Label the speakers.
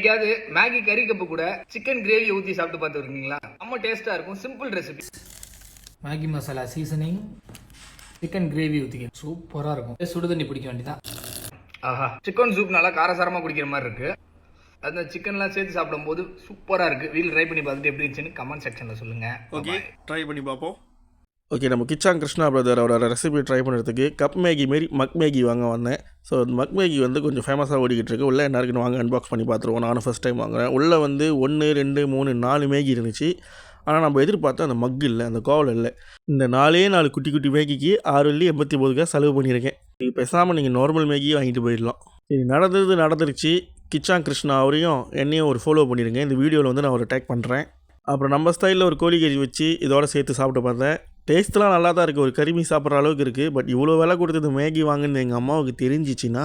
Speaker 1: என்னைக்காவது மேகி கறி கப்பு கூட சிக்கன் கிரேவி ஊற்றி சாப்பிட்டு பார்த்துருக்கீங்களா? ரொம்ப டேஸ்ட்டாக இருக்கும். Simple recipe.
Speaker 2: Maggi masala seasoning, chicken gravy ஊற்றிக்க சூப்பராக இருக்கும். சுடு தண்ணி பிடிக்க வேண்டியதான்.
Speaker 1: ஆஹா, சிக்கன் சூப் நல்லா காரசாரமாக குடிக்கிற மாதிரி இருக்கு. அந்த சிக்கன்லாம் சேர்த்து சாப்பிடும்போது சூப்பராக இருக்குது. வீட்டில் ட்ரை பண்ணி பார்த்துட்டு எப்படி இருந்துச்சுன்னு கமெண்ட் செக்ஷனில் சொல்லுங்கள்.
Speaker 3: ஓகே, ட்ரை பண்ணி பார்ப்போம்.
Speaker 4: ஓகே, நம்ம கிச்சாங் கிருஷ்ணா பிரதர் அவரோட ரெசிபி ட்ரை பண்ணுறதுக்கு கப் மேகி மாரி மக் மேகி வாங்க வந்தேன். ஸோ மக் மேகி வந்து கொஞ்சம் ஃபேமஸாக ஓடிக்கிட்டு இருக்கு. உள்ளே என்ன இருக்குன்னு வாங்க அன்பாக்ஸ் பண்ணி பார்த்துருவோம். நானும் ஃபஸ்ட் டைம் வாங்குறேன். உள்ளே வந்து 1 2 3 4 மேகி இருந்துச்சு. ஆனால் நம்ம எதிர்பார்த்தா அந்த மக் இல்லை, அந்த கோவல் இல்லை. இந்த 4 குட்டி குட்டி மேகிக்கு 6.89 செலவு பண்ணியிருக்கேன். நீங்கள் பேசாமல் நீங்கள் நார்மல் மேகியே வாங்கிட்டு போயிடலாம். சரி, நடந்துருச்சு. கிச்சாங் கிருஷ்ணா அவரையும் என்னையும் ஒரு ஃபாலோ பண்ணிடுங்க. இந்த வீடியோவில் வந்து நான் ஒரு டேக் பண்ணுறேன். அப்புறம் நம்ம ஸ்டைலில் ஒரு கோழி கறி வச்சு இதோட சேர்த்து சாப்பிட்டு பார்த்தேன். டேஸ்ட்லாம் நல்லா தான் இருக்குது. ஒரு கறிமீன் சாப்பிட்ற அளவுக்கு இருக்குது. பட் இவ்வளோ விலை கொடுத்து இந்த மேகி வாங்குன்னு எங்கள் அம்மாவுக்கு தெரிஞ்சிச்சின்னா